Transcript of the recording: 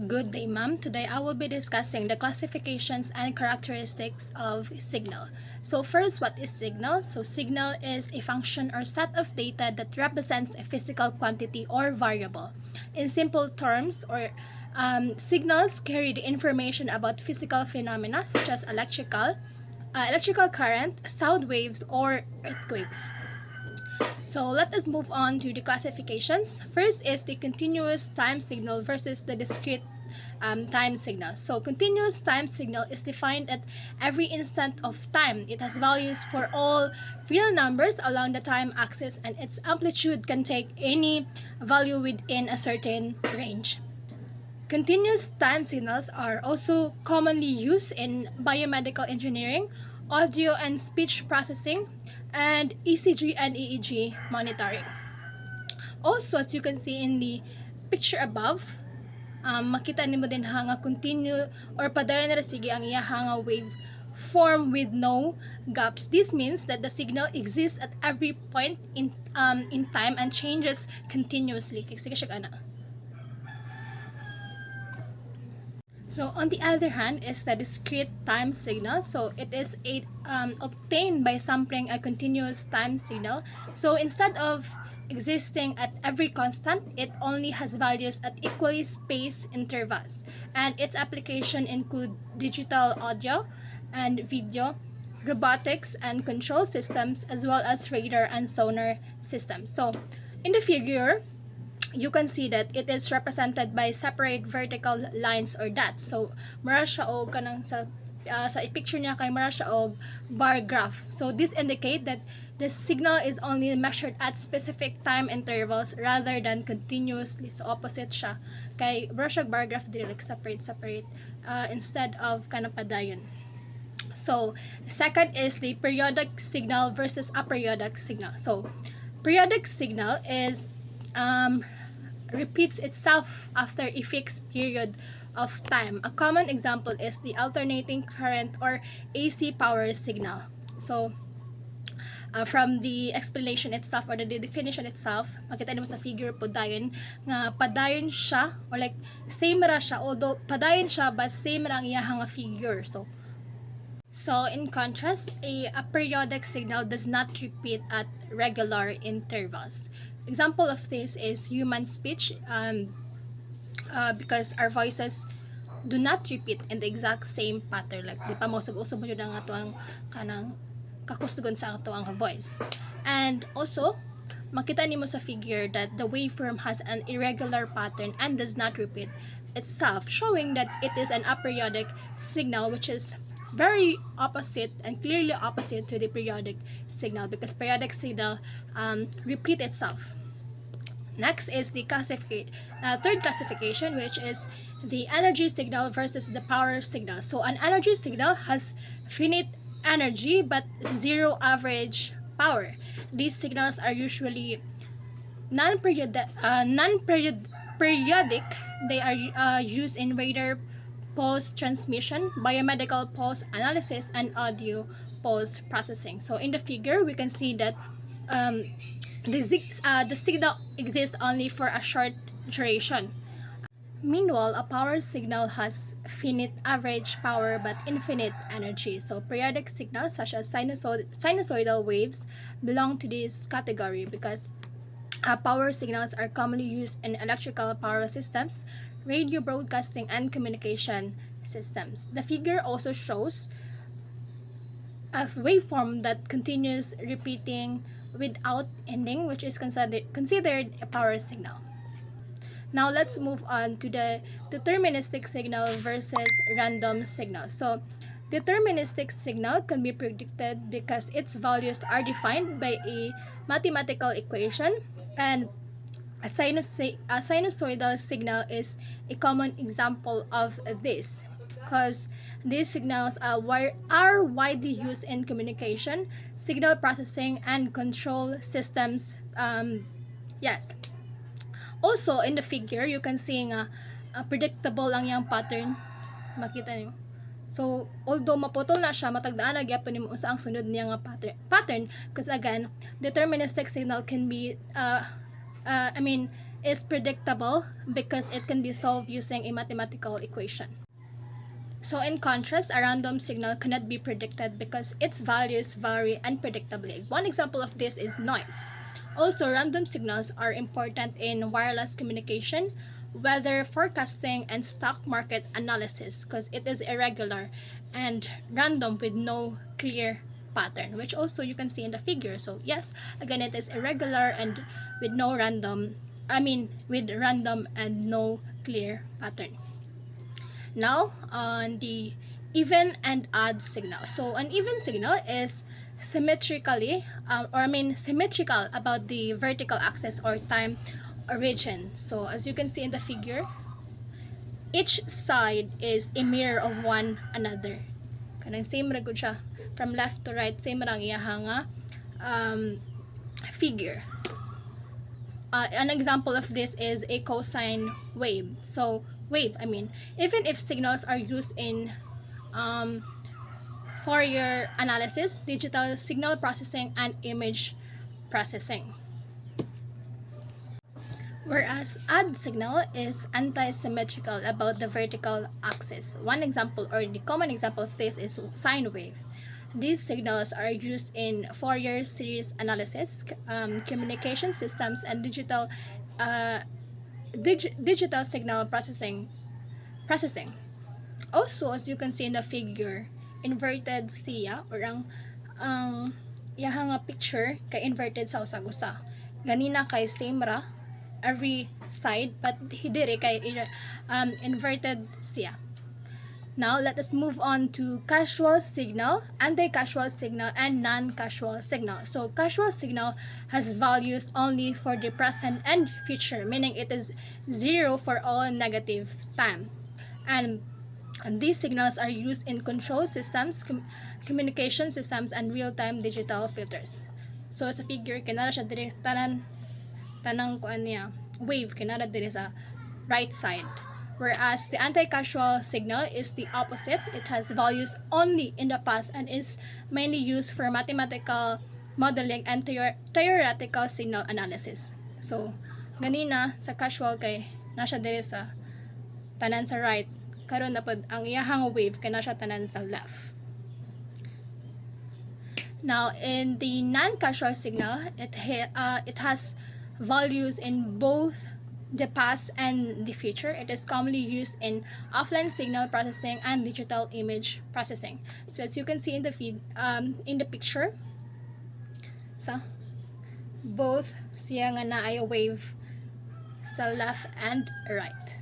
Good day, ma'am. Today I will be discussing the classifications and characteristics of signal. So first, what is signal? So signal is a function or set of data that represents a physical quantity or variable. In simple terms, signals carry the information about physical phenomena such as electrical current, sound waves, or earthquakes. So let us move on to the classifications. First is the continuous time signal versus the discrete time signal. So continuous time signal is defined at every instant of time. It has values for all real numbers along the time axis, and its amplitude can take any value within a certain range. Continuous time signals are also commonly used in biomedical engineering, audio and speech processing, and ECG and EEG monitoring. Also, as you can see in the picture above, makita nimo din nga continue or padayon na sige ang iya nga wave form with no gaps. This means that the signal exists at every point in time and changes continuously. Sige siya ana. So on the other hand is the discrete time signal. So it is obtained by sampling a continuous time signal. So instead of existing at every constant, it only has values at equally spaced intervals. And its application include digital audio and video, robotics and control systems, as well as radar and sonar systems. So in the figure, you can see that it is represented by separate vertical lines or dots. So mara siya og kanang sa picture niya kay mara siya og bar graph. So this indicate that the signal is only measured at specific time intervals rather than continuously. So opposite siya kay mara siya bar graph dili like separate instead of kanang padayon. So second is the periodic signal versus aperiodic signal. So periodic signal is repeats itself after a fixed period of time. A common example is the alternating current or AC power signal. So from the explanation itself or the definition itself, makita nimo sa figure po dayon nga padayon siya or like same ra siya, although padayon siya but same ra ang iyang figure. So in contrast, a periodic signal does not repeat at regular intervals. Example of this is human speech, because our voices do not repeat in the exact same pattern. Like di pa mo usog mo jud ang ato ang kanang kakustugon sa ato ang voice. And also makita nimo sa figure that the waveform has an irregular pattern and does not repeat itself, showing that it is an aperiodic signal, which is very opposite and clearly opposite to the periodic signal, because periodic signal repeat itself. Next is the third classification, which is the energy signal versus the power signal. So an energy signal has finite energy but zero average power. These signals are usually non-periodic. They are used in radar pulse transmission, biomedical pulse analysis, and audio pulse processing. So in the figure, we can see that the signal exists only for a short duration. Meanwhile, a power signal has finite average power but infinite energy. So periodic signals such as sinusoidal waves belong to this category because power signals are commonly used in electrical power systems, radio broadcasting, and communication systems. The figure also shows a waveform that continues repeating without ending, which is considered a power signal. Now let's move on to the deterministic signal versus random signal. So deterministic signal can be predicted because its values are defined by a mathematical equation, and a sinusoidal signal is a common example of this because these signals are widely used in communication, signal processing, and control systems. Yes. Also, in the figure, you can see nga predictable lang yung pattern. Makita niyo. So, although maputol na siya, matagdaan na gyapon nimo unsa ang sunod niya nga pattern because again, deterministic signal can be is predictable because it can be solved using a mathematical equation. So in contrast, a random signal cannot be predicted because its values vary unpredictably. One example of this is noise. Also, random signals are important in wireless communication, weather forecasting, and stock market analysis because it is irregular and random with no clear pattern, which also you can see in the figure. So yes, again, it is irregular and with no random, with random and no clear pattern. Now on the even and odd signal. So an even signal is symmetrically symmetrical about the vertical axis or time origin. So as you can see in the figure, each side is a mirror of one another. Kanang same ra gud siya from left to right, same ra ang iyahang figure. An example of this is a cosine wave. So even if signals are used in Fourier analysis, digital signal processing, and image processing. Whereas odd signal is anti-symmetrical about the vertical axis. One example, or the common example of this, is sine wave. These signals are used in Fourier series analysis, communication systems, and digital signal processing. Also, as you can see in the figure, inverted siya or ang iyahang picture kay inverted sa usag-usa. Ganina kay same ra every side, but dire kay inverted siya. Now, let us move on to casual signal, anti-casual signal, and non-casual signal. So, casual signal has values only for the present and future, meaning it is 0 for all negative time. And these signals are used in control systems, communication systems, and real-time digital filters. So, sa figure, kinara siya dire tanang kuan niya, wave, kinara dire sa right side. Whereas the anti-casual signal is the opposite. It has values only in the past and is mainly used for mathematical modeling and theoretical signal analysis. So, ganina sa casual kay nasa dire sa tanan sa right, karon na pod ang iyahang wave kay nasa tanan sa left. Now, in the non-casual signal, it has values in both the past and the future. It is commonly used in offline signal processing and digital image processing. So as you can see in the in the picture, so both siya nga naay wave sa left and right.